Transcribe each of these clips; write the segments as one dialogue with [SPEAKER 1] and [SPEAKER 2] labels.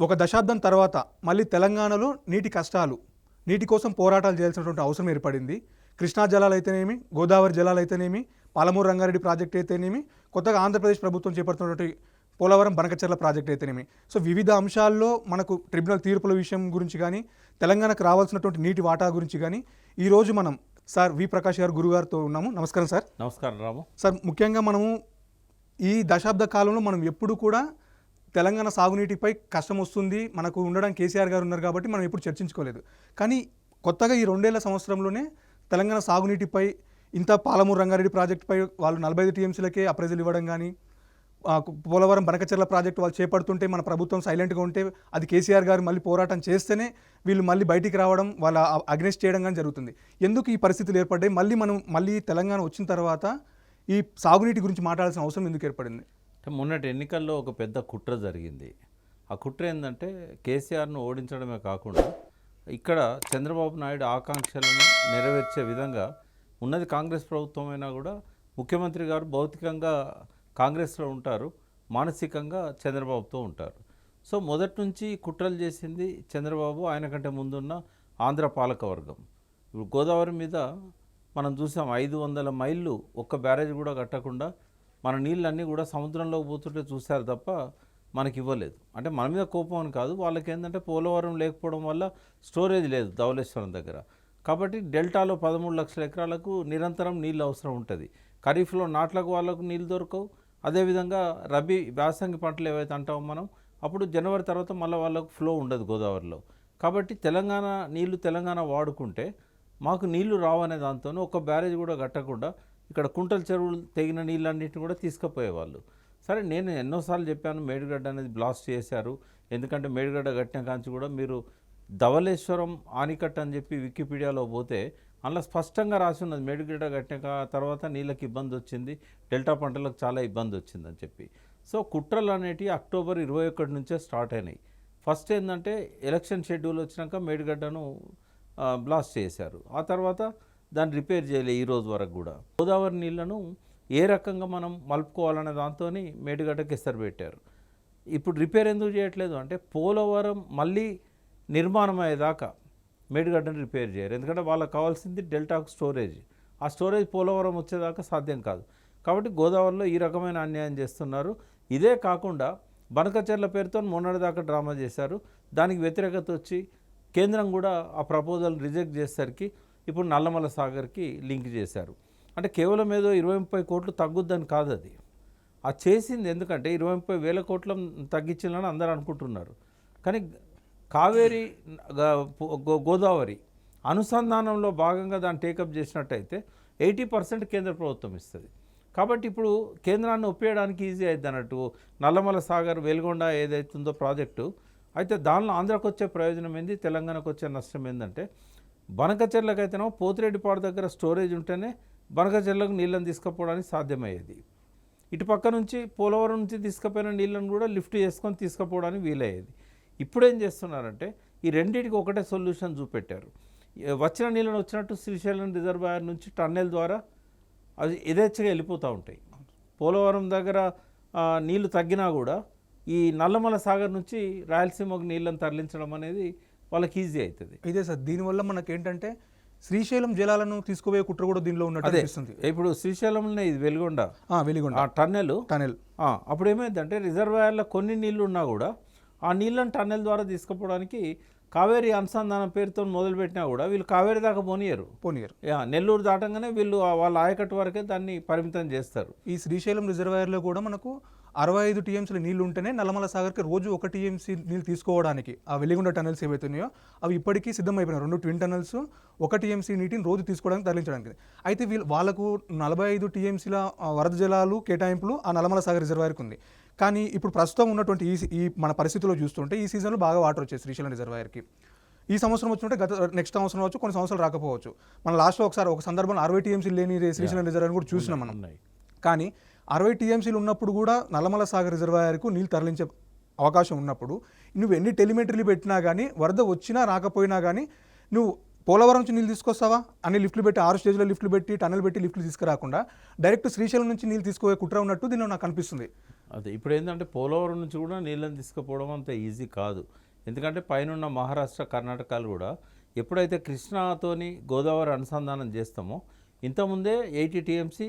[SPEAKER 1] ఒక దశాబ్దం తర్వాత మళ్ళీ తెలంగాణలో నీటి కష్టాలు, నీటి కోసం పోరాటాలు చేయాల్సినటువంటి అవసరం ఏర్పడింది. కృష్ణా జలాలు అయితేనేమి, గోదావరి జలాలు అయితేనేమి, పాలమూరు రంగారెడ్డి ప్రాజెక్ట్ అయితేనేమి, కొత్తగా ఆంధ్రప్రదేశ్ ప్రభుత్వం చేపడుతున్నటువంటి పోలవరం బనకచెర్ల ప్రాజెక్ట్ అయితేనేమి. సో వివిధ అంశాల్లో మనకు ట్రిబ్యునల్ తీర్పుల విషయం గురించి కానీ, తెలంగాణకు రావాల్సినటువంటి నీటి వాటా గురించి కానీ ఈరోజు మనం సార్ వి ప్రకాష్ గారు గురుగారితో ఉన్నాము. నమస్కారం సార్.
[SPEAKER 2] నమస్కారం రాము.
[SPEAKER 1] సార్, ముఖ్యంగా మనము ఈ దశాబ్ద కాలంలో మనం ఎప్పుడు కూడా తెలంగాణ సాగునీటిపై కష్టం వస్తుంది, మనకు ఉండడానికి కేసీఆర్ గారు ఉన్నారు కాబట్టి మనం ఎప్పుడు చర్చించుకోలేదు. కానీ కొత్తగా ఈ 2 సంవత్సరంలోనే తెలంగాణ సాగునీటిపై ఇంత పాలమూరు రంగారెడ్డి ప్రాజెక్టుపై వాళ్ళు 45 టీఎంసీలకే అప్రైజల్ ఇవ్వడం కానీ, పోలవరం బనకచెర్ల ప్రాజెక్టు వాళ్ళు చేపడుతుంటే మన ప్రభుత్వం సైలెంట్గా ఉంటే అది కేసీఆర్ గారు మళ్ళీ పోరాటం చేస్తేనే వీళ్ళు మళ్ళీ బయటికి రావడం, వాళ్ళ అగ్నెస్ట్ చేయడం కానీ జరుగుతుంది. ఎందుకు ఈ పరిస్థితులు ఏర్పడ్డాయి? మళ్ళీ తెలంగాణ వచ్చిన తర్వాత ఈ సాగునీటి గురించి మాట్లాడాల్సిన అవసరం ఎందుకు ఏర్పడింది?
[SPEAKER 2] మొన్నటి ఎన్నికల్లో ఒక పెద్ద కుట్ర జరిగింది. ఆ కుట్ర ఏంటంటే కేసీఆర్ను ఓడించడమే కాకుండా ఇక్కడ చంద్రబాబు నాయుడు ఆకాంక్షలను నెరవేర్చే విధంగా ఉన్నది కాంగ్రెస్ ప్రభుత్వం అయినా కూడా ముఖ్యమంత్రి గారు భౌతికంగా కాంగ్రెస్లో ఉంటారు, మానసికంగా చంద్రబాబుతో ఉంటారు. సో మొదటి నుంచి కుట్రలు చేసింది చంద్రబాబు, ఆయన కంటే ముందున్న ఆంధ్ర పాలకవర్గం. ఇప్పుడు గోదావరి మీద మనం చూసాం 500 మైళ్ళు ఒక్క బ్యారేజ్ కూడా కట్టకుండా మన నీళ్ళన్నీ కూడా సముద్రంలోకి పోతుంటే చూశారు తప్ప మనకి ఇవ్వలేదు. అంటే మన మీద కోపం అని కాదు, వాళ్ళకి ఏంటంటే పోలవరం లేకపోవడం వల్ల స్టోరేజ్ లేదు ధవళేశ్వరం దగ్గర. కాబట్టి డెల్టాలో 13 లక్షల ఎకరాలకు నిరంతరం నీళ్ళు అవసరం ఉంటుంది. ఖరీఫ్లో నాట్లకు వాళ్ళకు నీళ్ళు దొరకవు. అదేవిధంగా రబీ వ్యాసంగి పంటలు ఏవైతే అంటామో మనం, అప్పుడు జనవరి తర్వాత మళ్ళీ వాళ్ళకు ఫ్లో ఉండదు గోదావరిలో. కాబట్టి తెలంగాణ వాడుకుంటే మాకు నీళ్లు రావనే దాంతో ఒక బ్యారేజ్ కూడా కట్టకుండా ఇక్కడ కుంటల చెరువులు తెగిన నీళ్ళన్నింటిని కూడా తీసుకుపోయేవాళ్ళు. సరే, నేను ఎన్నోసార్లు చెప్పాను మేడిగడ్డ అనేది బ్లాస్ట్ చేశారు, ఎందుకంటే మేడిగడ్డ కట్టిన కాంచి కూడా మీరు ధవళేశ్వరం ఆనికట్ట అని చెప్పి వికీపీడియాలో పోతే అందులో స్పష్టంగా రాసి ఉన్నది మేడిగడ్డ కట్టిన తర్వాత నీళ్ళకి ఇబ్బంది వచ్చింది, డెల్టా పంటలకు చాలా ఇబ్బంది వచ్చిందని చెప్పి. సో కుట్రలు అనేటివి అక్టోబర్ 21 నుంచే స్టార్ట్ అయినాయి. ఫస్ట్ ఏంటంటే ఎలక్షన్ షెడ్యూల్ వచ్చినాక మేడిగడ్డను బ్లాస్ట్ చేశారు. ఆ తర్వాత దాన్ని రిపేర్ చేయలే ఈ రోజు వరకు కూడా. గోదావరి నీళ్లను ఏ రకంగా మనం మలుపుకోవాలనే దాంతో మేడిగడ్డకి ఎసరు పెట్టారు. ఇప్పుడు రిపేర్ ఎందుకు చేయట్లేదు అంటే పోలవరం మళ్ళీ నిర్మాణం అయ్యేదాకా మేడిగడ్డను రిపేర్ చేయరు. ఎందుకంటే వాళ్ళకి కావాల్సింది డెల్టాకు స్టోరేజ్. ఆ స్టోరేజ్ పోలవరం వచ్చేదాకా సాధ్యం కాదు. కాబట్టి గోదావరిలో ఈ రకమైన అన్యాయం చేస్తున్నారు. ఇదే కాకుండా బనకచెర్ల పేరుతో మొన్నటిదాకా డ్రామా చేశారు. దానికి వ్యతిరేకత వచ్చి కేంద్రం కూడా ఆ ప్రపోజల్ రిజెక్ట్ చేసేసరికి ఇప్పుడు నల్లమల సాగర్కి లింక్ చేశారు. అంటే కేవలం ఏదో 20-30 కోట్లు తగ్గుద్దని కాదు అది. ఆ చేసింది ఎందుకంటే 20-30 వేల కోట్ల తగ్గించాలని అందరూ అనుకుంటున్నారు. కానీ కావేరీ గోదావరి అనుసంధానంలో భాగంగా దాన్ని టేకప్ చేసినట్టయితే 80% కేంద్ర ప్రభుత్వం ఇస్తుంది. కాబట్టి ఇప్పుడు కేంద్రాన్ని ఒప్పేయడానికి ఈజీ అవుతుంది అన్నట్టు. నల్లమల సాగర్ వెల్గొండ ఏదైతుందో ప్రాజెక్టు అయితే దానిలో ఆంధ్రాకు వచ్చే ప్రయోజనం ఏంది, తెలంగాణకు వచ్చే నష్టం ఏంటంటే బనకచెర్లకు అయితేనో పోతిరెడ్డిపాడు దగ్గర స్టోరేజ్ ఉంటేనే బనకచెర్లకు నీళ్ళని తీసుకుపోవడానికి సాధ్యమయ్యేది. ఇటు పక్క నుంచి పోలవరం నుంచి తీసుకుపోయిన నీళ్ళని కూడా లిఫ్ట్ చేసుకొని తీసుకుపోవడానికి వీలయ్యేది. ఇప్పుడు ఏం చేస్తున్నారంటే ఈ రెండింటికి ఒకటే సొల్యూషన్ చూపెట్టారు. వచ్చిన నీళ్ళని వచ్చినట్టు శ్రీశైలం రిజర్వాయర్ నుంచి టన్నెల్ ద్వారా అది యథేచ్ఛగా వెళ్ళిపోతూ ఉంటాయి. పోలవరం దగ్గర నీళ్లు తగ్గినా కూడా ఈ నల్లమల సాగర్ నుంచి రాయలసీమకు నీళ్ళని తరలించడం అనేది వాళ్ళకి ఈజీ అవుతుంది.
[SPEAKER 1] ఇదే సార్, దీనివల్ల మనకి ఏంటంటే శ్రీశైలం జలాలను తీసుకుపోయే కుట్ర కూడా దీనిలో ఉన్నట్టు అనిపిస్తుంది.
[SPEAKER 2] ఇప్పుడు శ్రీశైలంలో ఇది వెలిగొండ టన్నెల్ అప్పుడు ఏమైందంటే రిజర్వాయర్లో కొన్ని నీళ్లు ఉన్నా కూడా ఆ నీళ్ళని టన్నెల్ ద్వారా తీసుకుపోవడానికి కావేరీ అనుసంధానం పేరుతో మొదలుపెట్టినా కూడా వీళ్ళు కావేరీ దాకా పోనీయరు. నెల్లూరు దాటంగానే వీళ్ళు వాళ్ళ ఆయకట్టు వరకే దాన్ని పరిమితం చేస్తారు.
[SPEAKER 1] ఈ శ్రీశైలం రిజర్వాయర్లో కూడా మనకు 65 టీఎంసీల నీళ్లు ఉంటేనే నల్లమల సాగర్కి రోజు 1 టీఎంసీ నీళ్ళు తీసుకోవడానికి ఆ వెలిగొండ టనల్స్ ఏవైతున్నాయో అవి ఇప్పటికీ సిద్ధమైపోయినాయి. 2 ట్విన్ టనల్స్ 1 టీఎంసీ నీటిని రోజు తీసుకోవడానికి తరలించడానికి. అయితే వాళ్ళకు 45 టీఎంసీల వరద జలాలు కేటాయింపులు ఆ నల్లమల సాగర్ రిజర్వాయర్కి ఉంది. కానీ ఇప్పుడు ప్రస్తుతం ఉన్నటువంటి ఈ మన పరిస్థితిలో చూస్తుంటే ఈ సీజన్లో బాగా వాటర్ వచ్చేది శ్రీశైలం రిజర్వాయర్కి. ఈ సంవత్సరం వచ్చినట్టే నెక్స్ట్ సంవత్సరం వచ్చు, కొన్ని సంవత్సరాలు రాకపోవచ్చు. మన లాస్ట్లో ఒక సందర్భంలో 60 టీఎంసీలు లేని శ్రీశైలం రిజర్వాయర్ కూడా చూసినాం మనం. కానీ 60 టీఎంసీలు ఉన్నప్పుడు కూడా నల్లమల సాగర్ రిజర్వాయర్కు నీళ్ళు తరలించే అవకాశం ఉన్నప్పుడు నువ్వు ఎన్ని టెలిమెట్రీలు పెట్టినా కానీ, వరద వచ్చినా రాకపోయినా కానీ నువ్వు పోలవరం నుంచి నీళ్ళు తీసుకొస్తావా? అన్ని లిఫ్ట్లు పెట్టి 6 స్టేజ్లో లిఫ్ట్లు పెట్టి టన్నెల్ పెట్టి లిఫ్ట్లు తీసుకురాకుండా డైరెక్ట్ శ్రీశైలం నుంచి నీళ్ళు తీసుకుపోయే కుట్ర ఉన్నట్టు దీనిలో నాకు అనిపిస్తుంది.
[SPEAKER 2] అదే ఇప్పుడు ఏంటంటే పోలవరం నుంచి కూడా నీళ్ళని తీసుకుపోవడం అంత ఈజీ కాదు. ఎందుకంటే పైనున్న మహారాష్ట్ర, కర్ణాటకలు కూడా ఎప్పుడైతే కృష్ణాతోని గోదావరి అనుసంధానం చేస్తామో ఇంతకుముందే 80 టీఎంసీ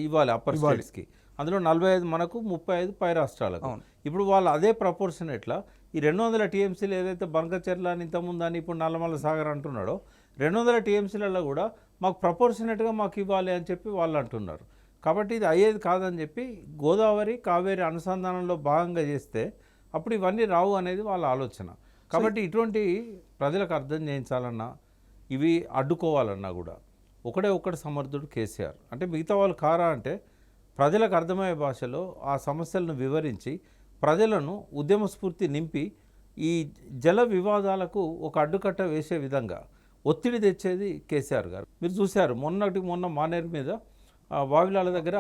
[SPEAKER 2] ఇవ్వాలి అప్పర్ స్టేట్స్కి, అందులో 45 మనకు, 35 పై రాష్ట్రాలకు. ఇప్పుడు వాళ్ళు అదే ప్రపోర్షనేట్లా ఈ 200 టీఎంసీలు ఏదైతే బంకచర్ల అని ఇంతకుముందు అని ఇప్పుడు నల్లమల్ల సాగర్ అంటున్నాడో 200 టీఎంసీలలో కూడా మాకు ప్రపోర్షనేట్గా మాకు ఇవ్వాలి అని చెప్పి వాళ్ళు అంటున్నారు. కాబట్టి ఇది అయ్యేది కాదని చెప్పి గోదావరి కావేరి అనుసంధానంలో భాగంగా చేస్తే అప్పుడు ఇవన్నీ రావు అనేది వాళ్ళ ఆలోచన. కాబట్టి ఇటువంటి ప్రజలకు అర్థం చేయించాలన్నా ఇవి అడ్డుకోవాలన్నా కూడా ఒకటి సమర్థుడు కేసీఆర్. అంటే మిగతా వాళ్ళు కారా అంటే ప్రజలకు అర్థమయ్యే భాషలో ఆ సమస్యలను వివరించి ప్రజలను ఉద్యమ స్ఫూర్తి నింపి ఈ జల వివాదాలకు ఒక అడ్డుకట్ట వేసే విధంగా ఒత్తిడి తెచ్చేది కేసీఆర్ గారు. మీరు చూశారు మొన్న మానేరు మీద వావిలాల దగ్గర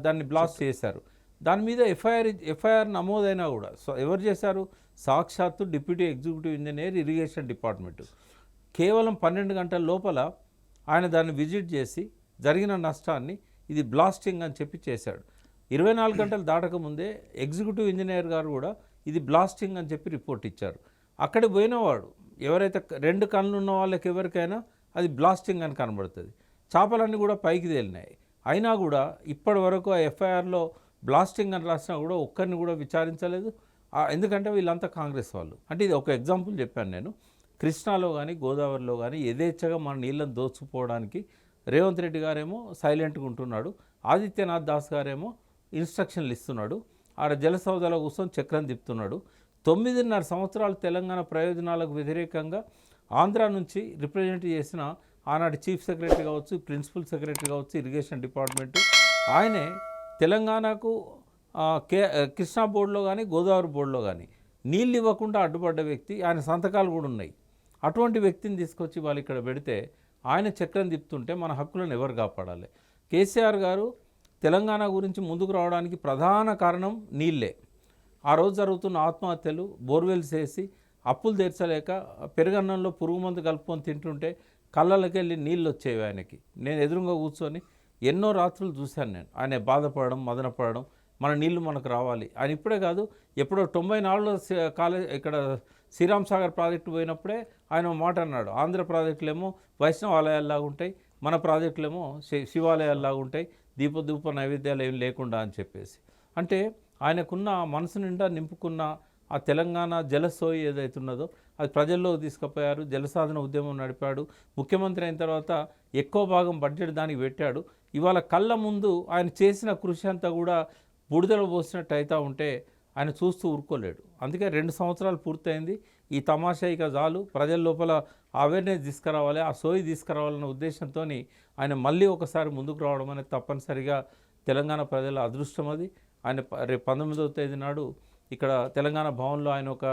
[SPEAKER 2] దాన్ని బ్లాస్ట్ చేశారు. దాని మీద ఎఫ్ఐఆర్ నమోదైనా కూడా ఎవరు చేశారు? సాక్షాత్తు deputy executive engineer irrigation department. కేవలం 12 గంటల లోపల ఆయన దాన్ని విజిట్ చేసి జరిగిన నష్టాన్ని ఇది బ్లాస్టింగ్ అని చెప్పి చేశాడు. 24 గంటలు దాటకముందే ఎగ్జిక్యూటివ్ ఇంజనీర్ గారు కూడా ఇది బ్లాస్టింగ్ అని చెప్పి రిపోర్ట్ ఇచ్చారు. అక్కడికి పోయినవాడు ఎవరైతే 2 కళ్ళు ఉన్న వాళ్ళకి ఎవరికైనా అది బ్లాస్టింగ్ అని కనబడుతుంది. చేపలన్నీ కూడా పైకి తేలినాయి. అయినా కూడా ఇప్పటి వరకు ఆ ఎఫ్ఐఆర్లో బ్లాస్టింగ్ అని రాసినా కూడా ఒక్కరిని కూడా విచారించలేదు. ఎందుకంటే వీళ్ళంతా కాంగ్రెస్ వాళ్ళు. అంటే ఇది ఒక ఎగ్జాంపుల్ చెప్పాను నేను. కృష్ణాలో కానీ గోదావరిలో కానీ యథేచ్ఛగా మన నీళ్ళని దోచుకుపోవడానికి రేవంత్ రెడ్డి గారేమో సైలెంట్గా ఉంటున్నాడు, ఆదిత్యనాథ్ దాస్ గారేమో ఇన్స్ట్రక్షన్లు ఇస్తున్నాడు, ఆడ జలసౌదాల కోసం చక్రం తిప్పుతున్నాడు. 9.5 సంవత్సరాలు తెలంగాణ ప్రయోజనాలకు వ్యతిరేకంగా ఆంధ్ర నుంచి రిప్రజెంట్ చేసిన ఆనాటి చీఫ్ సెక్రటరీ కావచ్చు, ప్రిన్సిపల్ సెక్రటరీ కావచ్చు, ఇరిగేషన్ డిపార్ట్మెంటు ఆయనే తెలంగాణకు కృష్ణా బోర్డులో కానీ గోదావరి బోర్డులో కానీ నీళ్ళు ఇవ్వకుండా అడ్డుపడ్డ వ్యక్తి, ఆయన సంతకాలు కూడా ఉన్నాయి. అటువంటి వ్యక్తిని తీసుకొచ్చి వాళ్ళు ఇక్కడ పెడితే ఆయన చక్రం తిప్పుతుంటే మన హక్కులను ఎవరు కాపాడాలి? కేసీఆర్ గారు తెలంగాణ గురించి ముందుకు రావడానికి ప్రధాన కారణం నీళ్ళే. ఆ రోజు జరుగుతున్న ఆత్మహత్యలు, బోర్వెల్స్ వేసి అప్పులు తీర్చలేక పెరుగన్నంలో పురుగు మందు కలుపుకొని తింటుంటే కళ్ళకి వెళ్ళి నీళ్ళు వచ్చేవి ఆయనకి. నేను ఎదురుగా కూర్చొని ఎన్నో రాత్రులు చూశాను నేను. ఆయన బాధపడడం, మదనపడడం, మన నీళ్లు మనకు రావాలి. ఆయన ఇప్పుడే కాదు, ఎప్పుడో 94లో ఇక్కడ శ్రీరామ్ సాగర్ ప్రాజెక్టు పోయినప్పుడే ఆయన మాట అన్నాడు, ఆంధ్ర ప్రాజెక్టులేమో వైష్ణవ ఆలయాల్లాగా ఉంటాయి, మన ప్రాజెక్టులేమో శివాలయాల్లాగా ఉంటాయి, దీప నైవేద్యాలు ఏం లేకుండా అని చెప్పేసి. అంటే ఆయనకున్న మనసు నిండా నింపుకున్న ఆ తెలంగాణ జలసోయి ఏదైతున్నదో అది ప్రజల్లో తీసుకుపోయారు. జలసాధన ఉద్యమం నడిపాడు. ముఖ్యమంత్రి అయిన తర్వాత ఎక్కువ భాగం బడ్జెట్ దానికి పెట్టాడు. ఇవాళ కళ్ళ ముందు ఆయన చేసిన కృషి అంతా కూడా బుడిదలు పోసినట్టు అవుతూ ఉంటే ఆయన చూస్తూ ఊరుకోలేడు. అందుకే 2 సంవత్సరాలు పూర్తయింది. ఈ తమాషా ఇక చాలు, ప్రజల లోపల అవేర్నెస్ తీసుకురావాలి, ఆ సోయి తీసుకురావాలన్న ఉద్దేశంతో ఆయన మళ్ళీ ఒకసారి ముందుకు రావడం అనేది తప్పనిసరిగా తెలంగాణ ప్రజల అదృష్టం. అది ఆయన రేపు 19వ తేదీ నాడు ఇక్కడ తెలంగాణ భవన్లో ఆయన ఒక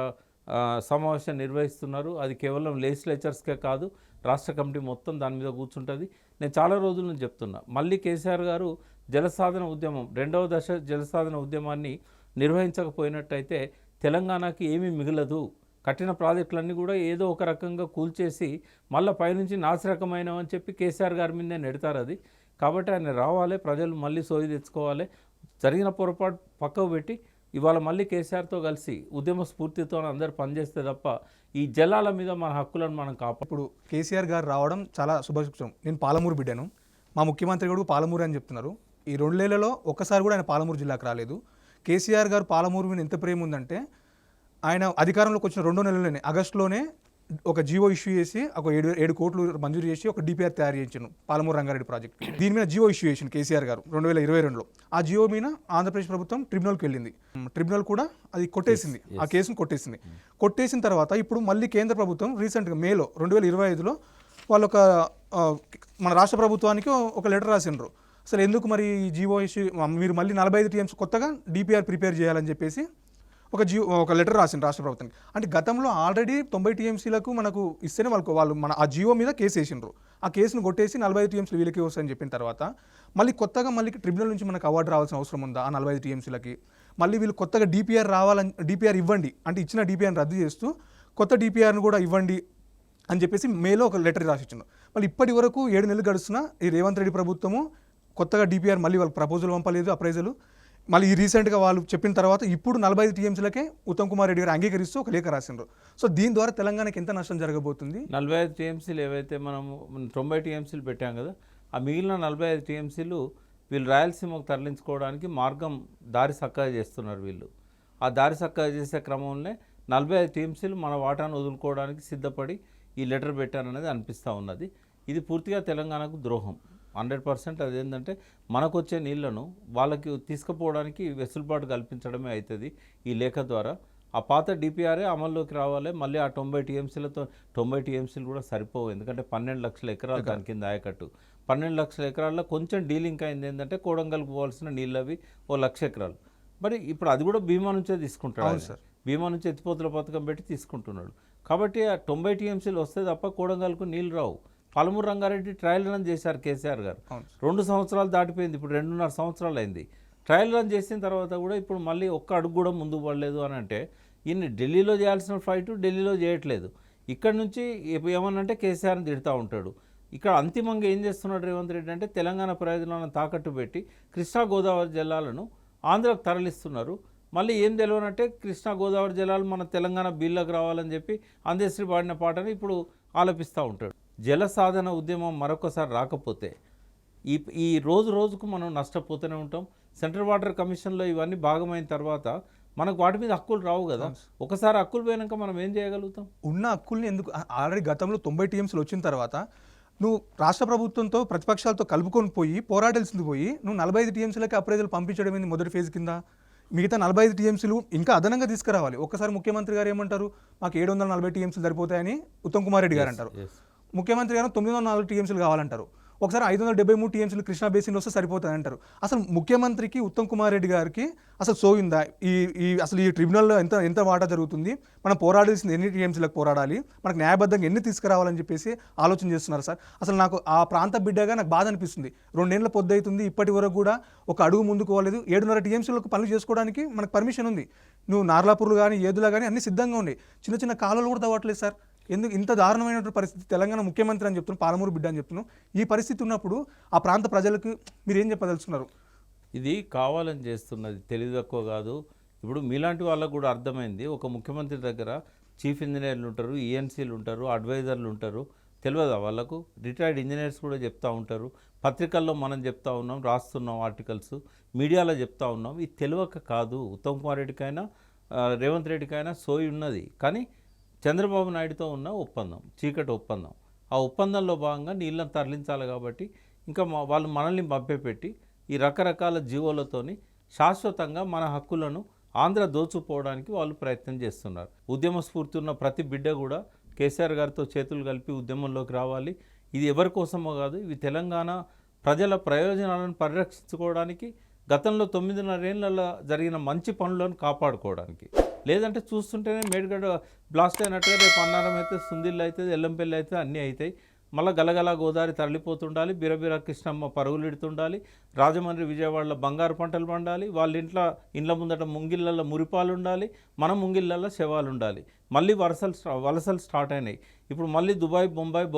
[SPEAKER 2] సమావేశం నిర్వహిస్తున్నారు. అది కేవలం లెజిస్లేచర్స్కే కాదు, రాష్ట్ర కమిటీ మొత్తం దాని మీద కూర్చుంటుంది. నేను చాలా రోజుల నుంచి చెప్తున్నా, మళ్ళీ కేసీఆర్ గారు జలసాధన ఉద్యమం 2వ దశ జలసాధన ఉద్యమాన్ని నిర్వహించకపోయినట్టయితే తెలంగాణకి ఏమీ మిగలదు. కట్టిన ప్రాజెక్టులన్నీ కూడా ఏదో ఒక రకంగా కూల్చేసి మళ్ళీ పైనుంచి నాసిరకమైనవని చెప్పి కేసీఆర్ గారి మీదే నెడతారు అది. కాబట్టి ఆయన రావాలి, ప్రజలు మళ్ళీ సోయి తెచ్చుకోవాలి, జరిగిన పొరపాటు పక్కకు పెట్టి ఇవాళ మళ్ళీ కేసీఆర్తో కలిసి ఉద్యమ స్ఫూర్తితో అందరూ పనిచేస్తే తప్ప ఈ జలాల మీద మన హక్కులను మనం ఇప్పుడు
[SPEAKER 1] కేసీఆర్ గారు రావడం చాలా శుభసూచనం. నేను పాలమూరు బిడ్డను, మా ముఖ్యమంత్రి కూడా పాలమూరు అని చెప్తున్నారు. ఈ 2 ఏళ్లలో ఒక్కసారి కూడా ఆయన పాలమూరు జిల్లాకు రాలేదు. కేసీఆర్ గారు పాలమూరు మీద ఎంత ప్రేమ ఉందంటే ఆయన అధికారంలోకి వచ్చిన 2 నెలల్లోనే ఆగస్టులోనే ఒక జీవో ఇష్యూ చేసి ఒక 7 కోట్లు మంజూరు చేసి ఒక డిపిఆర్ తయారు చేయించాను పాలమూరు రంగారెడ్డి ప్రాజెక్ట్. దీని మీద జీవో ఇష్యూ చేసింది కేసీఆర్ గారు 2022లో. ఆ జీవో మీద ఆంధ్రప్రదేశ్ ప్రభుత్వం ట్రిబ్యునల్కి వెళ్ళింది. ట్రిబ్యునల్ కూడా అది కొట్టేసింది, ఆ కేసును కొట్టేసింది. కొట్టేసిన తర్వాత ఇప్పుడు మళ్ళీ కేంద్ర ప్రభుత్వం రీసెంట్గా మేలో 2025లో వాళ్ళు మన రాష్ట్ర ప్రభుత్వానికి ఒక లెటర్ రాసిండ్రు. అసలు ఎందుకు మరి ఈ జీవో ఇష్యూ మీరు మళ్ళీ 45 టీఎంసీ కొత్తగా డిపిఆర్ ప్రిపేర్ చేయాలని చెప్పేసి ఒక లెటర్ రాసింది రాష్ట్ర ప్రభుత్వానికి. అంటే గతంలో ఆల్రెడీ 90 టీఎంసీలకు మనకు ఇస్తేనే వాళ్ళు మన ఆ జీవో మీద కేసు వేసిండ్రు. ఆ కేసును కొట్టేసి 45 టీఎంసీలు వీళ్ళకి వస్తాయని చెప్పిన తర్వాత మళ్ళీ కొత్తగా మళ్ళీ ట్రిబ్యునల్ నుంచి మనకు అవార్డు రావాల్సిన అవసరం ఉందా ఆ 45 టీఎంసీలకి? మళ్ళీ వీళ్ళు కొత్తగా డిపిఆర్ ఇవ్వండి అంటే ఇచ్చిన డిపిఆర్ని రద్దు చేస్తూ కొత్త డిపిఆర్ని కూడా ఇవ్వండి అని చెప్పేసి మేలో ఒక లెటర్ రాసిచ్చిండు. మళ్ళీ ఇప్పటి వరకు 7 నెలలు గడుస్తున్నా ఈ రేవంత్ రెడ్డి ప్రభుత్వము కొత్తగా డిపిఆర్ మళ్ళీ వాళ్ళకి ప్రపోజల్ పంపలేదు అప్రైజలు. మళ్ళీ ఈ రీసెంట్గా వాళ్ళు చెప్పిన తర్వాత ఇప్పుడు 45 టీఎంసీలకే ఉత్తమ్ కుమార్ రెడ్డి గారు అంగీకరిస్తూ ఒక లేఖ రాసిండ్రు. సో దీని ద్వారా తెలంగాణకి ఎంత నష్టం జరగబోతుంది?
[SPEAKER 2] 45 టీఎంసీలు ఏవైతే మనము 90 టీఎంసీలు పెట్టాం కదా, ఆ మిగిలిన 45 టీఎంసీలు వీళ్ళు రాయలసీమకు తరలించుకోవడానికి మార్గం దారి చక్కగా చేస్తున్నారు వీళ్ళు. ఆ దారి చక్కగా చేసే క్రమంలో 45 టీఎంసీలు మన వాటాను వదులుకోవడానికి సిద్ధపడి ఈ లెటర్ పెట్టారనేది అనిపిస్తూ ఉన్నది. ఇది పూర్తిగా తెలంగాణకు ద్రోహం 100%. అదేంటంటే మనకు వచ్చే నీళ్లను వాళ్ళకి తీసుకుపోవడానికి వెసులుబాటు కల్పించడమే అవుతుంది ఈ లేఖ ద్వారా. ఆ పాత డిపిఆర్ఏ అమల్లోకి రావాలి. మళ్ళీ ఆ 90 టీఎంసీలతో 90 టీఎంసీలు కూడా సరిపోవు, ఎందుకంటే 12 లక్షల ఎకరాలు దాని కింద ఆయకట్టు. 12 లక్షల ఎకరాల్లో కొంచెం డీలింగ్ అయింది ఏంటంటే కోడంగల్కి పోవాల్సిన నీళ్ళు అవి 1 లక్ష ఎకరాలు. మరి ఇప్పుడు అది కూడా భీమా నుంచే తీసుకుంటాడు సార్. భీమా నుంచి ఎత్తిపోతుల పథకం పెట్టి తీసుకుంటున్నాడు. కాబట్టి ఆ 90 టీఎంసీలు వస్తే తప్ప కోడంగల్కు నీళ్ళు రావు. పాలమూరు రంగారెడ్డి ట్రయల్ రన్ చేశారు కేసీఆర్ గారు. 2 సంవత్సరాలు దాటిపోయింది, ఇప్పుడు 2.5 సంవత్సరాలు అయింది. ట్రయల్ రన్ చేసిన తర్వాత కూడా ఇప్పుడు మళ్ళీ ఒక్క అడుగు కూడా ముందుకు పడలేదు అని అంటే ఈయన ఢిల్లీలో చేయాల్సిన ఫైట్ ఢిల్లీలో చేయట్లేదు. ఇక్కడ నుంచి ఏమనంటే కేసీఆర్ని తిడుతూ ఉంటాడు. ఇక్కడ అంతిమంగా ఏం చేస్తున్నాడు రేవంత్ రెడ్డి అంటే తెలంగాణ ప్రయోజనాలను తాకట్టు పెట్టి కృష్ణా గోదావరి జలాలను ఆంధ్రకు తరలిస్తున్నారు. మళ్ళీ ఏం తెలియనంటే కృష్ణా గోదావరి జలాలు మన తెలంగాణ బిల్లకు రావాలని చెప్పి అందశ్రీ పాడిన పాటని ఇప్పుడు ఆలపిస్తూ ఉంటాడు. జల సాధన ఉద్యమం మరొకసారి రాకపోతే ఈ రోజుకు మనం నష్టపోతూనే ఉంటాం. సెంట్రల్ వాటర్ కమిషన్లో ఇవన్నీ భాగమైన తర్వాత మనకు వాటి మీద హక్కులు రావు కదా. ఒకసారి హక్కులు పోయినాక మనం ఏం చేయగలుగుతాం?
[SPEAKER 1] ఉన్న హక్కుల్ని ఎందుకు ఆల్రెడీ గతంలో 90 టీఎంసీలు వచ్చిన తర్వాత నువ్వు రాష్ట్ర ప్రభుత్వంతో ప్రతిపక్షాలతో కలుపుకొని పోయి పోరాడాల్సింది పోయి నువ్వు 45 టీఎంసీలకి అప్రైజల్ పంపించడం ఏంది మొదటి ఫేజ్ కింద? మిగతా 45 టీఎంసీలు ఇంకా అదనంగా తీసుకురావాలి. ఒక్కసారి ముఖ్యమంత్రి గారు ఏమంటారు, మాకు 740 టీఎంసీలు సరిపోతాయని ఉత్తమ్ కుమార్ రెడ్డి గారు అంటారు. ముఖ్యమంత్రి గారు 904 టీఎంసీలు కావాలంటారు. ఒకసారి 573 టీఎంసీలు కృష్ణా బేసిన్లో వస్తే సరిపోతుంది అంటారు. అసలు ముఖ్యమంత్రికి ఉత్తమ్ కుమార్ రెడ్డి గారికి అసలు సోయిందా? అసలు ఈ ట్రిబ్యునల్లో ఎంత వాటా జరుగుతుంది, మనం పోరాడాల్సింది ఎన్ని టీఎంసీలకు పోరాడాలి, మనకు న్యాయబద్ధంగా ఎన్ని తీసుకురావాలని చెప్పేసి ఆలోచన చేస్తున్నారు సార్. అసలు నాకు ఆ ప్రాంత బిడ్డగా నాకు బాధ అనిపిస్తుంది. 2 ఏళ్ల పొద్దు అవుతుంది, ఇప్పటి వరకు కూడా ఒక అడుగు ముందుకు పోలేదు. 7.5 టీఎంసీలకు పనులు చేసుకోవడానికి మనకు పర్మిషన్ ఉంది. నువ్వు నార్లాపూర్లు కానీ ఏదులా కానీ అన్ని సిద్ధంగా ఉన్నాయి. చిన్న చిన్న కాలువలు కూడా తవ్వట్లేదు సార్. ఎందుకు ఇంత దారుణమైనటువంటి పరిస్థితి? తెలంగాణ ముఖ్యమంత్రి అని చెప్తున్నాను, పాలమూరు బిడ్డ అని చెప్తున్నాను. ఈ పరిస్థితి ఉన్నప్పుడు ఆ ప్రాంత ప్రజలకు మీరు ఏం చెప్పదలుచుకున్నారు?
[SPEAKER 2] ఇది కావాలని చేస్తున్నది, తెలివి తక్కువ కాదు. ఇప్పుడు మీలాంటి వాళ్ళకు కూడా అర్థమైంది. ఒక ముఖ్యమంత్రి దగ్గర చీఫ్ ఇంజనీర్లు ఉంటారు, ఈఎన్సీలు ఉంటారు, అడ్వైజర్లు ఉంటారు. తెలియదా వాళ్ళకు? రిటైర్డ్ ఇంజనీర్స్ కూడా చెప్తూ ఉంటారు. పత్రికల్లో మనం చెప్తా ఉన్నాం, రాస్తున్నాం ఆర్టికల్స్, మీడియాలో చెప్తా ఉన్నాం. ఇది తెలియక కాదు. ఉత్తమ్ కుమార్ రెడ్డికైనా రేవంత్ రెడ్డికైనా సోయి ఉన్నది. కానీ చంద్రబాబు నాయుడుతో ఉన్న ఒప్పందం చీకటి ఒప్పందం. ఆ ఒప్పందంలో భాగంగా నీళ్ళని తరలించాలి కాబట్టి ఇంకా వాళ్ళు మనల్ని మభ్యపెట్టి ఈ రకరకాల జీవోలతోని శాశ్వతంగా మన హక్కులను ఆంధ్ర దోచుకుపోవడానికి వాళ్ళు ప్రయత్నం చేస్తున్నారు. ఉద్యమ స్ఫూర్తి ఉన్న ప్రతి బిడ్డ కూడా కేసీఆర్ గారితో చేతులు కలిపి ఉద్యమంలోకి రావాలి. ఇది ఎవరి కోసమో కాదు, ఇవి తెలంగాణ ప్రజల ప్రయోజనాలను పరిరక్షించుకోవడానికి, గతంలో 9.5 ఏళ్ళ జరిగిన మంచి పనులను కాపాడుకోవడానికి. లేదంటే చూస్తుంటేనే మేడిగడ్డ బ్లాస్ట్ అయినట్టుగా రేపు అన్నారం అయితే, సుందిళ్ళు అవుతుంది, ఎల్లంపల్లి అయితే అన్నీ అవుతాయి. మళ్ళీ గలగల గోదావరి తరలిపోతుండాలి, బిరబిర కృష్ణమ్మ పరుగులెడుతుండాలి, రాజమండ్రి విజయవాడలో బంగారు పంటలు పండాలి, వాళ్ళ ఇండ్ల ముందట ముంగిళ్ళల్లో మురిపాలు ఉండాలి, మన ముంగిళ్ళల్లో శవాలు ఉండాలి. మళ్ళీ వలసలు స్టార్ట్ అయినాయి. ఇప్పుడు మళ్ళీ దుబాయ్, బొంబాయి,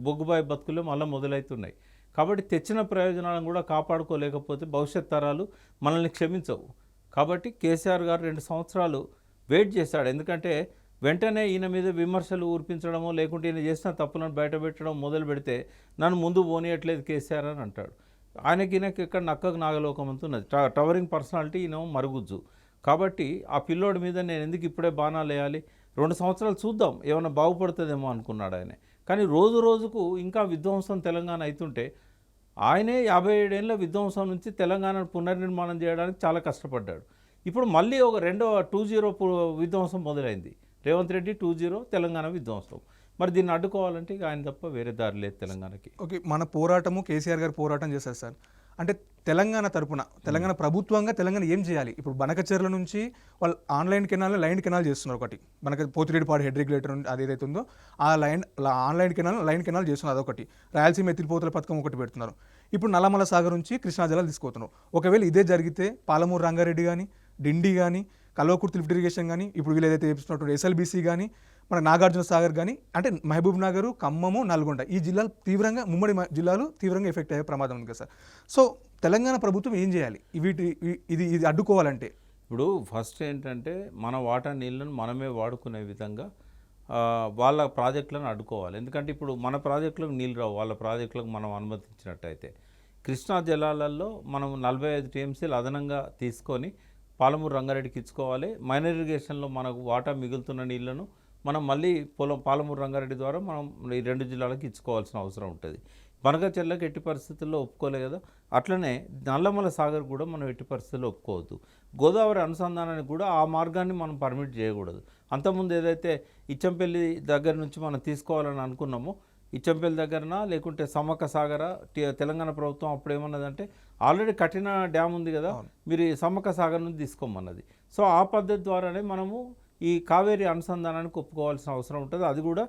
[SPEAKER 2] బొగ్గుబాయి బతుకులు మళ్ళీ మొదలవుతున్నాయి. కాబట్టి తెచ్చిన ప్రయోజనాలను కూడా కాపాడుకోలేకపోతే భవిష్యత్ తరాలు మనల్ని క్షమించవు. కాబట్టి కేసీఆర్ గారు 2 సంవత్సరాలు వెయిట్ చేశాడు. ఎందుకంటే వెంటనే ఈయన మీద విమర్శలు ఊర్పించడమో లేకుంటే ఈయన చేసిన తప్పులను బయటపెట్టడం మొదలు పెడితే నన్ను ముందు పోనీయట్లేదు కేసీఆర్ అని అంటాడు. ఈయనకి ఇక్కడ నక్కకు నాగలోకం అంటున్నది. టవరింగ్ పర్సనాలిటీ ఈయన మరుగుజ్జు. కాబట్టి ఆ పిల్లోడి మీద నేను ఎందుకు ఇప్పుడే బాణాలు వేయాలి, 2 సంవత్సరాలు చూద్దాం ఏమైనా బాగుపడుతుందేమో అనుకున్నాడు ఆయన. కానీ రోజుకు ఇంకా విధ్వంసం తెలంగాణ అవుతుంటే ఆయనే 57 ఏళ్ళ విధ్వంసం నుంచి తెలంగాణను పునర్నిర్మాణం చేయడానికి చాలా కష్టపడ్డాడు. ఇప్పుడు మళ్ళీ ఒక 2.0 విధ్వంసం మొదలైంది. రేవంత్ రెడ్డి 2.0 తెలంగాణ విధ్వంసం. మరి దీన్ని అడ్డుకోవాలంటే ఇక ఆయన తప్ప వేరే దారి లేదు తెలంగాణకి.
[SPEAKER 1] ఓకే, మన పోరాటము కేసీఆర్ గారు పోరాటం చేశారు సార్. అంటే తెలంగాణ తరపున తెలంగాణ ప్రభుత్వంగా తెలంగాణ ఏం చేయాలి? ఇప్పుడు బనకచెర్ల నుంచి వాళ్ళు ఆన్లైన్ కెనాల్ లైన్ కెనాల్ చేస్తున్నారు. ఒకటి మనకి పోతిరెడ్డిపాడు హెడ్ రెగ్యులేటర్ అది ఏదైతే ఉందో ఆ ఆన్లైన్ కెనాల్ లైన్ కెనాల్ చేస్తున్నారు. అదొకటి. రాయలసీమ ఎత్తిపోతల పథకం ఒకటి పెడుతున్నారు. ఇప్పుడు నల్లమల సాగర్ నుంచి కృష్ణా జలాలు తీసుకుపోతున్నారు. ఒకవేళ ఇదే జరిగితే పాలమూరు రంగారెడ్డి కానీ, డిండి కానీ, కల్వకుర్తి లిఫ్ట్ ఇరిగేషన్ కానీ, ఇప్పుడు వీళ్ళు ఏదైతే చేస్తున్నట్టు ఎస్ఎల్బీసీ కానీ, మన నాగార్జున సాగర్ కానీ, అంటే మహబూబ్ నగర్, ఖమ్మము, నల్గొండ ఈ జిల్లాలు తీవ్రంగా, ఉమ్మడి జిల్లాలు తీవ్రంగా ఎఫెక్ట్ అయ్యే ప్రమాదం ఉంది కదా సార్. సో తెలంగాణ ప్రభుత్వం ఏం చేయాలి ఇది అడ్డుకోవాలంటే?
[SPEAKER 2] ఇప్పుడు ఫస్ట్ ఏంటంటే మన వాటర్ నీళ్ళను మనమే వాడుకునే విధంగా వాళ్ళ ప్రాజెక్టులను అడ్డుకోవాలి. ఎందుకంటే ఇప్పుడు మన ప్రాజెక్టులకు నీళ్ళు రావు, వాళ్ళ ప్రాజెక్టులకు మనం అనుమతించినట్టయితే. కృష్ణా జలాలలో మనం 45 టీఎంసీలు అదనంగా తీసుకొని పాలమూరు రంగారెడ్డికి ఇచ్చుకోవాలి. మైనర్ ఇరిగేషన్లో మనకు వాటా మిగులుతున్న నీళ్లను మనం మళ్ళీ పాలమూరు రంగారెడ్డి ద్వారా మనం ఈ 2 జిల్లాలకు ఇచ్చుకోవాల్సిన అవసరం ఉంటుంది. బనకచెర్లకు ఎట్టి పరిస్థితుల్లో ఒప్పుకోలే కదా. అట్లనే నల్లమల సాగర్ కూడా మనం ఎట్టి పరిస్థితుల్లో ఒప్పుకోవద్దు. గోదావరి అనుసంధానానికి కూడా ఆ మార్గాన్ని మనం పర్మిట్ చేయకూడదు. అంతకుముందు ఏదైతే ఇచ్చంపల్లి దగ్గర నుంచి మనం తీసుకోవాలని అనుకున్నామో, ఇచ్చంపల్లి దగ్గరన లేకుంటే సమ్మక్క సాగర తెలంగాణ ప్రభుత్వం అప్పుడు ఏమన్నదంటే ఆల్రెడీ కఠిన డ్యామ్ ఉంది కదా, మీరు ఈ సమ్మక్క సాగర్ నుంచి తీసుకోమన్నది. సో ఆ పద్ధతి ద్వారానే మనము ఈ కావేరీ అనుసంధానానికి ఒప్పుకోవాల్సిన అవసరం ఉంటుంది. అది కూడా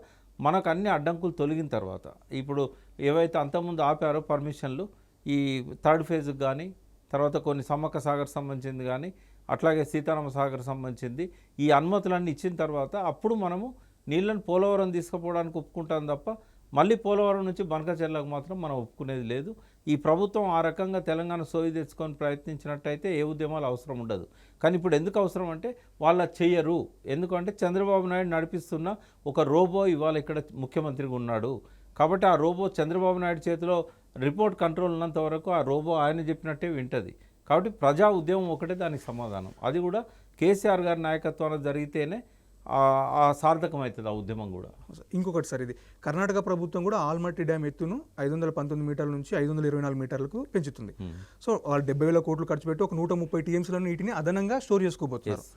[SPEAKER 2] మనకు అన్ని అడ్డంకులు తొలగిన తర్వాత. ఇప్పుడు ఏవైతే అంతకుముందు ఆపారో పర్మిషన్లు, ఈ 3rd ఫేజ్కి కానీ, తర్వాత కొన్ని సమ్మక్క సాగర్ సంబంధించింది కానీ, అట్లాగే సీతారామ సాగర్ సంబంధించింది, ఈ అనుమతులన్నీ ఇచ్చిన తర్వాత అప్పుడు మనము నీళ్ళని పోలవరం తీసుకుపోవడానికి ఒప్పుకుంటాం తప్ప మళ్ళీ పోలవరం నుంచి బనకచెర్లకు మాత్రం మనం ఒప్పుకునేది లేదు. ఈ ప్రభుత్వం ఆ రకంగా తెలంగాణ సోయి తెచ్చుకొని ప్రయత్నించినట్టయితే ఏ ఉద్యమాలు అవసరం ఉండదు. కానీ ఇప్పుడు ఎందుకు అవసరం అంటే వాళ్ళ చెయ్యరు. ఎందుకంటే చంద్రబాబు నాయుడు నడిపిస్తున్న ఒక రోబో ఇవాళ ఇక్కడ ముఖ్యమంత్రిగా ఉన్నాడు. కాబట్టి ఆ రోబో చంద్రబాబు నాయుడు చేతిలో రిమోట్ కంట్రోల్ ఉన్నంత వరకు ఆ రోబో ఆయన చెప్పినట్టే వింటది. కాబట్టి ప్రజా ఉద్యమం ఒకటే దానికి సమాధానం. అది కూడా కేసీఆర్ గారి నాయకత్వాన జరిగితేనే సార్థకమవుతుంది ఆ ఉద్యమం కూడా.
[SPEAKER 1] ఇంకొకటి సార్, ఇది కర్ణాటక ప్రభుత్వం కూడా ఆల్మట్టి డ్యామ్ ఎత్తును 519 మీటర్ల నుంచి 524 మీటర్లకు పెంచుతుంది. సో వాళ్ళు 70,000 కోట్లు ఖర్చు పెట్టి ఒక 130 టీఎంసీల నీటిని అదనంగా స్టోర్ చేసుకోబోతున్నారు.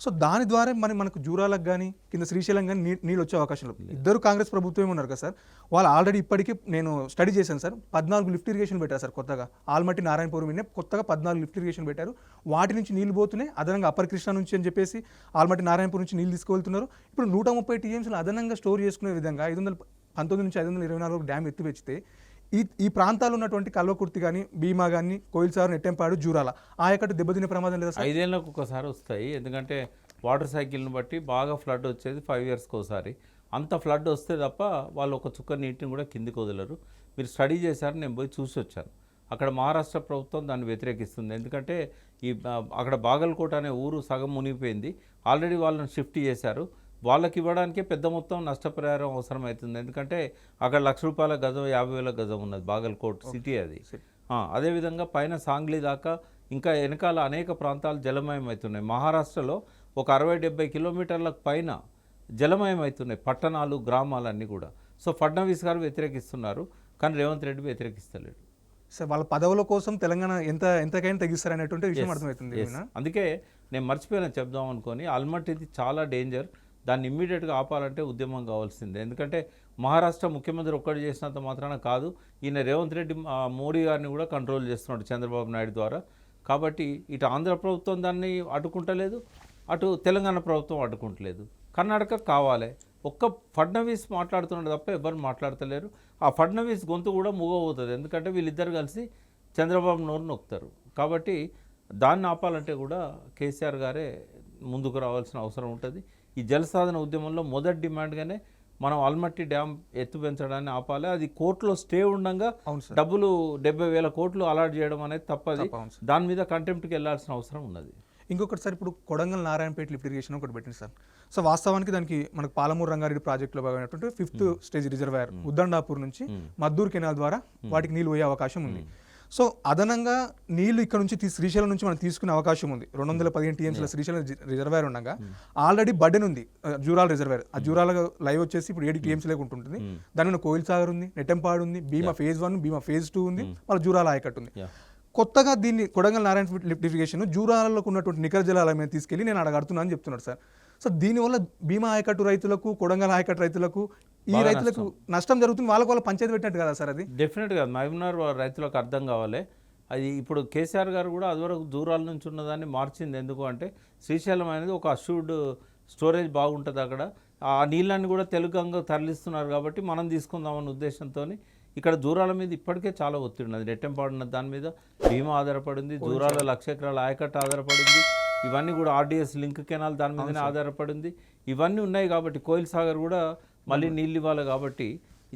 [SPEAKER 1] సో దాని ద్వారా మనకు జూరాలకు కానీ కింద శ్రీశైలం కానీ నీళ్ళు వచ్చే అవకాశం లేదు. ఇద్దరు కాంగ్రెస్ ప్రభుత్వం ఉన్నారు కదా సార్, వాళ్ళు ఆల్రెడీ ఇప్పటికీ నేను స్టడీ చేశాను సార్, 14 లిఫ్ట్ ఇరిగేషన్ పెట్టారు సార్ కొత్తగా. ఆల్మట్టి నారాయణపురం మీద కొత్తగా 14 లిఫ్ట్ ఇరిగేషన్ పెట్టారు. వాటి నుంచి నీళ్ళు పోతున్నాయి అదనంగా అప్పర్ కృష్ణ నుంచి అని చెప్పేసి ఆల్మట్టి నారాయణపురం నుంచి నీళ్ళు తీసుకువెళ్తున్నారు. ఇప్పుడు 130 టీఎంసీలు అదనంగా స్టోర్ చేసుకునే విధంగా 519 నుంచి 524 డ్యామ్ ఎత్తు పెంచితే ఈ ప్రాంతాల్లో ఉన్నటువంటి కల్వకుర్తి కానీ, భీమా కానీ, కోయిల్సార్, నెట్టెంపాడు, జూరాల ఆయకట్టు దెబ్బతినే ప్రమాదం లేదా సార్?
[SPEAKER 2] 5 ఏళ్ళకు ఒకసారి వస్తాయి. ఎందుకంటే వాటర్ సైకిల్ని బట్టి బాగా ఫ్లడ్ వచ్చేది 5 ఇయర్స్కి ఒకసారి. అంత ఫ్లడ్ వస్తే తప్ప వాళ్ళు ఒక చుక్క నీటిని కూడా కిందికి వదలరు. మీరు స్టడీ చేశారు, నేను పోయి చూసి వచ్చాను. అక్కడ మహారాష్ట్ర ప్రభుత్వం దాన్ని వ్యతిరేకిస్తుంది. ఎందుకంటే అక్కడ బాగల్కోట అనే ఊరు సగం మునిగిపోయింది. ఆల్రెడీ వాళ్ళని షిఫ్ట్ చేశారు. వాళ్ళకి ఇవ్వడానికే పెద్ద మొత్తం నష్టపరిహారం అవసరం అవుతుంది. ఎందుకంటే అక్కడ ₹1,00,000 గజం, 50,000 గజం ఉన్నది బాగల్కోట్ సిటీ అది. అదేవిధంగా పైన సాంగ్లీ దాకా ఇంకా వెనకాల అనేక ప్రాంతాలు జలమయం అవుతున్నాయి. మహారాష్ట్రలో ఒక 60-70 కిలోమీటర్లకు పైన జలమయం అవుతున్నాయి పట్టణాలు, గ్రామాలన్నీ కూడా. సో ఫడ్నవీస్ గారు వ్యతిరేకిస్తున్నారు, కానీ రేవంత్ రెడ్డి వ్యతిరేకిస్తలేడు.
[SPEAKER 1] సార్ వాళ్ళ పదవుల కోసం తెలంగాణ ఎంతకైనా తగ్గిస్తారనేటువంటి విషయం అర్థమవుతుంది.
[SPEAKER 2] అందుకే నేను మర్చిపోయినా చెప్దాం అనుకొని, ఆల్మట్టిది చాలా డేంజర్. దాన్ని ఇమ్మీడియట్గా ఆపాలంటే ఉద్యమం కావాల్సిందే. ఎందుకంటే మహారాష్ట్ర ముఖ్యమంత్రి ఒక్కటి చేసినంత మాత్రాన కాదు, ఈయన రేవంత్ రెడ్డి మోడీ గారిని కూడా కంట్రోల్ చేస్తున్నాడు చంద్రబాబు నాయుడు ద్వారా. కాబట్టి ఇటు ఆంధ్ర ప్రభుత్వం దాన్ని అడ్డుకుంటలేదు, అటు తెలంగాణ ప్రభుత్వం అడ్డుకుంటలేదు. కర్ణాటక కావాలి, ఒక్క ఫడ్నవీస్ మాట్లాడుతున్నాడు తప్ప ఎవరు మాట్లాడతలేరు. ఆ ఫడ్నవీస్ గొంతు కూడా మూగవుతుంది. ఎందుకంటే వీళ్ళిద్దరు కలిసి చంద్రబాబు నోరు నొక్కుతారు. కాబట్టి దాన్ని ఆపాలంటే కూడా కేసీఆర్ గారే ముందుకు రావాల్సిన అవసరం ఉంటుంది. ఈ జలసాధన ఉద్యమంలో మొదటి డిమాండ్గానే మనం ఆల్మట్టి డ్యామ్ ఎత్తు పెంచడాన్ని ఆపాలి. అది కోర్టులో స్టే ఉండగా డబ్బులు 70,000 కోట్లు అలాట్ చేయడం అనేది తప్పది. దాని మీద కంటెంప్ట్కి వెళ్లాల్సిన అవసరం ఉన్నది.
[SPEAKER 1] ఇంకొకటి సార్, ఇప్పుడు కొడంగల్ నారాయణపేట లిఫ్ట్ ఇరిగేషన్ ఒకటి పెట్టింది సార్. సో వాస్తవానికి దానికి మనకు పాలమూరు రంగారెడ్డి ప్రాజెక్టులో భాగమైనటువంటి 5th స్టేజ్ రిజర్వాయర్ ఉద్దండాపూర్ నుంచి మద్దూరు కెనాల్ ద్వారా వాటికి నీళ్ళు పోయే అవకాశం ఉంది. సో అదనంగా నీళ్లు ఇక్కడ నుంచి శ్రీశైలం నుంచి మనం తీసుకునే అవకాశం ఉంది. 215 టీఎంసీల శ్రీశైలం రిజర్వాయర్ ఉండగా ఆల్రెడీ బడ్డెన్ ఉంది జూరాల రిజర్వాయర్. ఆ జూరాల లైవ్ వచ్చేసి ఇప్పుడు 7 టీఎంసీలకు ఉంటుంది. దాని మీద కోయిల్ సాగర్ ఉంది, నెట్టెంపాడు ఉంది, భీమా ఫేజ్ 1, భీమా ఫేజ్ 2 ఉంది, మళ్ళీ జూరాల ఆయకట్టు ఉంది. కొత్తగా దీన్ని కొడంగల్ నారాయణ లిఫ్ట్ ఇరిగేషన్ జూరాలలో ఉన్నటువంటి నికర జలాల మీద తీసుకెళ్లి నేను అడగడుతున్నాను అని చెప్తున్నాడు సార్. సో దీనివల్ల భీమా ఆయకట్టు రైతులకు, కొడంగల్ ఆయకట్టు రైతులకు, ఈ రైతులకు నష్టం జరుగుతుంది. వాళ్ళ పంచాయతీ పెట్టినట్టు కదా సార్ అది?
[SPEAKER 2] డెఫినెట్గా మహబూబ్నగర్ రైతులకు అర్థం కావాలి. అది ఇప్పుడు కేసీఆర్ గారు కూడా అదివరకు దూరాల నుంచి ఉన్నదాన్ని మార్చింది. ఎందుకు అంటే శ్రీశైలం అనేది ఒక అష్యూర్డ్ స్టోరేజ్ బాగుంటుంది అక్కడ. ఆ నీళ్ళని కూడా తెలుగంగా తరలిస్తున్నారు కాబట్టి మనం తీసుకుందామన్న ఉద్దేశంతో ఇక్కడ జూరాల మీద ఇప్పటికే చాలా ఒత్తిడి ఉన్నది. నెట్టెంపాడున్న దాని మీద భీమా ఆధారపడింది, జూరాల 1,00,000 ఎకరాల ఆయకట్టు ఆధారపడింది, ఇవన్నీ కూడా ఆర్డీఎస్ లింక్ కెనాల్ దాని మీదనే ఆధారపడింది. ఇవన్నీ ఉన్నాయి కాబట్టి కోయిల్ సాగర్ కూడా మళ్ళీ నీళ్ళు ఇవ్వాలి. కాబట్టి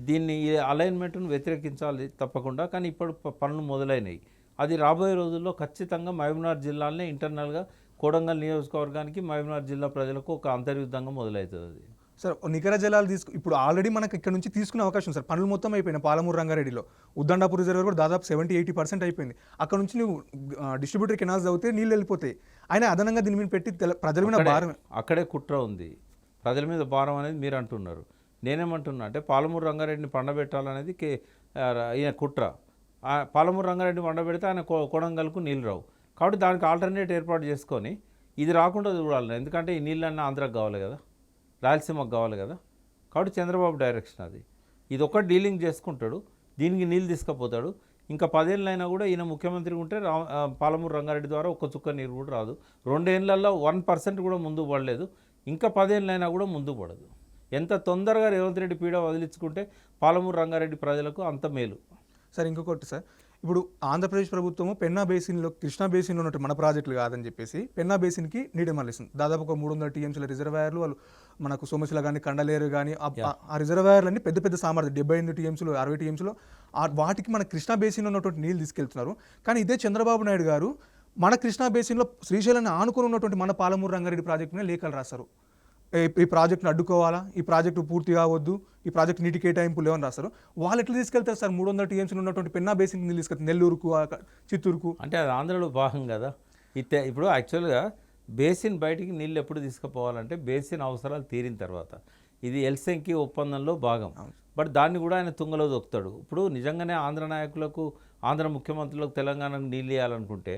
[SPEAKER 2] దీన్ని అలైన్మెంట్ను వ్యతిరేకించాలి తప్పకుండా. కానీ ఇప్పుడు పనులు మొదలైనవి. అది రాబోయే రోజుల్లో ఖచ్చితంగా మహబూబ్నగర్ జిల్లానే ఇంటర్నల్గా కొడంగల్ నియోజకవర్గానికి మహబూబ్నగర్ జిల్లా ప్రజలకు ఒక అంతర్యుద్ధంగా మొదలవుతుంది అది.
[SPEAKER 1] సార్ నికర జలాలు ఇప్పుడు ఆల్రెడీ మనకి ఇక్కడ నుంచి తీసుకునే అవకాశం సార్. పనులు మొత్తం అయిపోయినాయి పాలమూరు రంగారెడ్డిలో. ఉద్దండాపూర్ రిజర్వర్ కూడా దాదాపు 70-80% అయిపోయింది. అక్కడ నుంచి నువ్వు డిస్ట్రిబ్యూటర్ కెనాల్స్ అవుతే నీళ్ళు వెళ్ళిపోతాయి. ఆయన అదనంగా దీని మీద పెట్టి ప్రజల మీద భారం.
[SPEAKER 2] అక్కడే కుట్ర ఉంది. ప్రజల మీద భారం అనేది మీరు అంటున్నారు. నేనేమంటున్నా అంటే పాలమూరు రంగారెడ్డిని పండబెట్టాలనేది ఈయన కుట్ర. పాలమూరు రంగారెడ్డిని పండబెడితే ఆయన కొడంగల్కు నీళ్ళు రావు. కాబట్టి దానికి ఆల్టర్నేట్ ఏర్పాటు చేసుకొని ఇది రాకుండా చూడాలి. ఎందుకంటే ఈ నీళ్ళన్నీ ఆంధ్రాకి కావాలి కదా, రాయలసీమకు కావాలి కదా. కాబట్టి చంద్రబాబు డైరెక్షన్ అది. ఇది ఒక్క డీలింగ్ చేసుకుంటాడు, దీనికి నీళ్ళు తీసుకుపోతాడు. ఇంకా 10 ఏళ్ళైనా కూడా ఈయన ముఖ్యమంత్రి ఉంటే పాలమూరు రంగారెడ్డి ద్వారా ఒక్క చుక్క నీరు కూడా రాదు. 2 ఏళ్లలో 1% కూడా ముందుకు పడలేదు. ఇంకా 10 ఏళ్ళైనా కూడా ముందుకు పడదు. ఎంత తొందరగా రేవంత్ రెడ్డి పీడ వదిలించుకుంటే పాలమూరు రంగారెడ్డి ప్రజలకు అంత మేలు.
[SPEAKER 1] సార్ ఇంకొకటి సార్, ఇప్పుడు ఆంధ్రప్రదేశ్ ప్రభుత్వము పెన్నా బేసిన్లో, కృష్ణా బేసిన్లో ఉన్నట్టు మన ప్రాజెక్టులు కాదని చెప్పేసి పెన్నా బేసిన్కి నీటి మళ్ళిస్తుంది. దాదాపు ఒక 300 టీఎంసీల రిజర్వాయర్లు వాళ్ళు మనకు సోమశిల కానీ కండలేరు కానీ ఆ రిజర్వాయర్లన్నీ పెద్ద పెద్ద సామర్థ్యం 78 టీఎంసీలు 60 టీఎంసీలు వాటికి మన కృష్ణా బేసిన్లో ఉన్నటువంటి నీళ్ళు తీసుకెళ్తున్నారు. కానీ ఇదే చంద్రబాబు నాయుడు గారు మన కృష్ణా బేసిన్లో శ్రీశైలాన్ని ఆనుకుని ఉన్నటువంటి మన పాలమూరు రంగారెడ్డి ప్రాజెక్టునే లేఖలు రాస్తారు. ఈ ప్రాజెక్టును అడ్డుకోవాలా, ఈ ప్రాజెక్టు పూర్తి కావద్దు, ఈ ప్రాజెక్టు నీటి కేటాయింపు లేవని రాస్తారు. వాళ్ళు ఎట్లా తీసుకెళ్తారు సార్ 300 టీఎంసీలు ఉన్నటువంటి పెన్నా బేసిన్ నీళ్ళు తీసుకెళ్తారు నెల్లూరుకు, చిత్తూరుకు?
[SPEAKER 2] అంటే అది ఆంధ్రలో భాగం కదా. ఇప్పుడు యాక్చువల్గా బేసిన్ బయటికి నీళ్ళు ఎప్పుడు తీసుకుపోవాలంటే బేసిన్ అవసరాలు తీరిన తర్వాత. ఇది ఎల్సెంకి ఒప్పందంలో భాగం. బట్ దాన్ని కూడా ఆయన తుంగలో దొక్కుతాడు. ఇప్పుడు నిజంగానే ఆంధ్ర నాయకులకు, ఆంధ్ర ముఖ్యమంత్రులకు తెలంగాణకు నీళ్ళు ఇవ్వాలనుకుంటే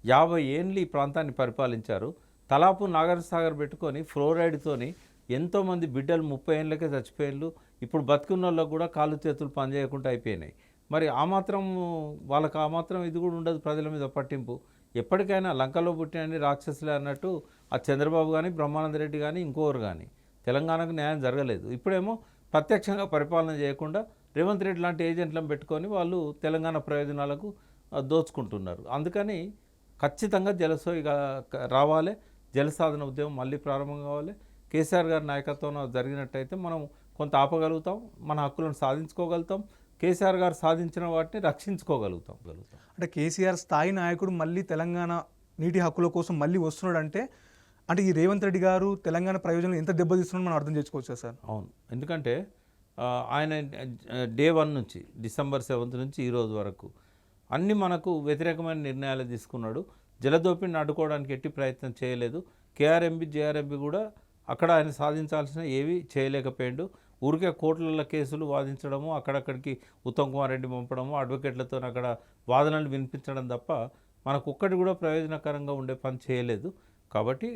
[SPEAKER 2] 50 ఏళ్ళు ఈ ప్రాంతాన్ని పరిపాలించారు. తలాపు నాగరసాగర్ పెట్టుకొని ఫ్లోరైడ్తోని ఎంతోమంది బిడ్డలు 30 ఏళ్ళకే చచ్చిపోయిళ్ళు. ఇప్పుడు బతుకున్న వాళ్ళకు కూడా కాళ్ళు చేతులు పనిచేయకుండా అయిపోయినాయి. మరి ఆ మాత్రం వాళ్ళకి ఆ మాత్రం ఇది కూడా ఉండదు ప్రజల మీద పట్టింపు. ఎప్పటికైనా లంకలో పుట్టినని రాక్షసులే అన్నట్టు ఆ చంద్రబాబు కానీ, బ్రహ్మానంద రెడ్డి కానీ, ఇంకోరు కానీ తెలంగాణకు న్యాయం జరగలేదు. ఇప్పుడేమో ప్రత్యక్షంగా పరిపాలన చేయకుండా రేవంత్ రెడ్డి లాంటి ఏజెంట్లను పెట్టుకొని వాళ్ళు తెలంగాణ ప్రయోజనాలకు దోచుకుంటున్నారు. అందుకని ఖచ్చితంగా జలసోయి రావాలి, జలసాధన ఉద్యమం మళ్ళీ ప్రారంభం కావాలి. కేసీఆర్ గారి నాయకత్వంలో జరిగినట్టయితే మనం కొంత ఆపగలుగుతాం, మన హక్కులను సాధించుకోగలుగుతాం, కేసీఆర్ గారు సాధించిన వాటిని రక్షించుకోగలుగుతాం.
[SPEAKER 1] అంటే కేసీఆర్ స్థాయి నాయకుడు మళ్ళీ తెలంగాణ నీటి హక్కుల కోసం మళ్ళీ వస్తున్నాడు అంటే ఈ రేవంత్ రెడ్డి గారు తెలంగాణ ప్రయోజనం ఎంత దెబ్బతీస్తున్నాడో మనం అర్థం చేసుకోవచ్చు సార్.
[SPEAKER 2] అవును, ఎందుకంటే ఆయన Day 1 నుంచి December 7th నుంచి ఈ రోజు వరకు అన్ని మనకు వ్యతిరేకమైన నిర్ణయాలు తీసుకున్నాడు. జలదోపిడిని అడ్డుకోవడానికి ఎట్టి ప్రయత్నం చేయలేదు. KRMB, JRMB కూడా అక్కడ ఆయన సాధించాల్సిన ఏవి చేయలేకపోయాడు. ఊరికే కోర్టుల కేసులు వాదించడము, అక్కడక్కడికి ఉత్తమ్ కుమార్ రెడ్డి పంపడము, అడ్వకేట్లతో అక్కడ వాదనలు వినిపించడం తప్ప మనకు ఒక్కటి కూడా ప్రయోజనకరంగా ఉండే పని చేయలేదు. కాబట్టి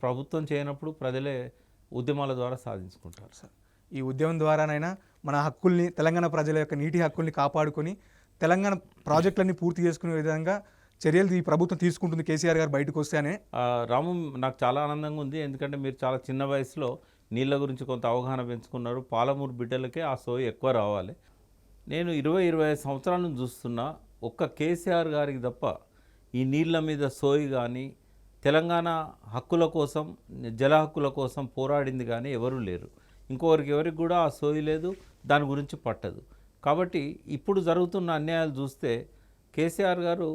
[SPEAKER 2] ప్రభుత్వం చేయనప్పుడు ప్రజలే ఉద్యమాల ద్వారా సాధించుకుంటారు
[SPEAKER 1] సార్. ఈ ఉద్యమం ద్వారానైనా మన హక్కుల్ని, తెలంగాణ ప్రజల యొక్క నీటి హక్కుల్ని కాపాడుకొని తెలంగాణ ప్రాజెక్టులన్నీ పూర్తి చేసుకునే విధంగా చర్యలు ఈ ప్రభుత్వం తీసుకుంటుంది కేసీఆర్ గారు బయటకు వస్తేనే.
[SPEAKER 2] రాము, నాకు చాలా ఆనందంగా ఉంది. ఎందుకంటే మీరు చాలా చిన్న వయసులో నీళ్ళ గురించి కొంత అవగాహన పెంచుకున్నారు. పాలమూరు బిడ్డలకే ఆ సోయి ఎక్కువ రావాలి. నేను 20-25 సంవత్సరాల నుంచి చూస్తున్నా, ఒక్క కేసీఆర్ గారికి తప్ప ఈ నీళ్ళ మీద సోయి కానీ, తెలంగాణ హక్కుల కోసం, జల హక్కుల కోసం పోరాడింది కానీ ఎవరూ లేరు. ఎవరికి కూడా ఆ సోయి లేదు, దాని గురించి పట్టదు. కాబట్టి ఇప్పుడు జరుగుతున్న అన్యాయాలు చూస్తే కేసీఆర్ గారు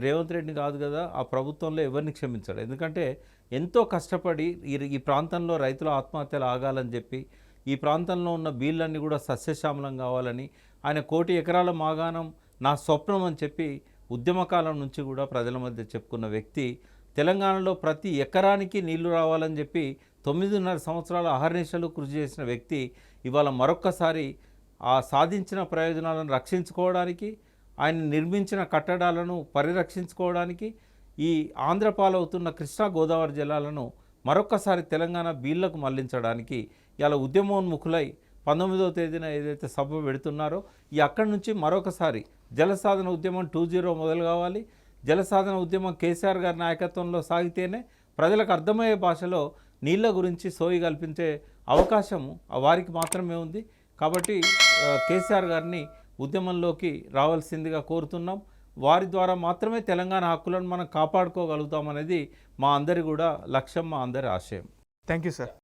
[SPEAKER 2] రేవంత్ రెడ్డిని కాదు కదా, ఆ ప్రభుత్వంలో ఎవరిని క్షమించాడు. ఎందుకంటే ఎంతో కష్టపడి ఈ ప్రాంతంలో రైతుల ఆత్మహత్యలు ఆగాలని చెప్పి, ఈ ప్రాంతంలో ఉన్న బీళ్ళన్నీ కూడా సస్యశ్యామలం కావాలని, ఆయన 1 కోటి ఎకరాల మాగాణం నా స్వప్నం అని చెప్పి ఉద్యమకాలం నుంచి కూడా ప్రజల మధ్య చెప్పుకున్న వ్యక్తి, తెలంగాణలో ప్రతి ఎకరానికి నీళ్లు రావాలని చెప్పి 9.5 సంవత్సరాల అహర్నిశలు కృషి చేసిన వ్యక్తి ఇవాళ మరొక్కసారి ఆ సాధించిన ప్రయోజనాలను రక్షించుకోవడానికి, ఆయన నిర్మించిన కట్టడాలను పరిరక్షించుకోవడానికి, ఈ ఆంధ్ర పాలవుతున్న కృష్ణా గోదావరి జలాలను మరొక్కసారి తెలంగాణ బీళ్లకు మళ్లించడానికి ఇలా ఉద్యమోన్ముఖులై 19వ తేదీన ఏదైతే సభ పెడుతున్నారో అక్కడి నుంచి మరొకసారి జలసాధన ఉద్యమం 2.0 మొదలు కావాలి. జలసాధన ఉద్యమం కేసీఆర్ గారి నాయకత్వంలో సాగితేనే ప్రజలకు అర్థమయ్యే భాషలో నీళ్ళ గురించి సోయి కల్పించే అవకాశం వారికి మాత్రమే ఉంది. కాబట్టి కేసీఆర్ గారిని ఉద్యమంలోకి రావాల్సిందిగా కోరుతున్నాం. వారి ద్వారా మాత్రమే తెలంగాణ హక్కులను మనం కాపాడుకోగలుగుతాం అనేది మా అందరి కూడా లక్ష్యం, మా అందరి ఆశయం.
[SPEAKER 1] Thank you sir.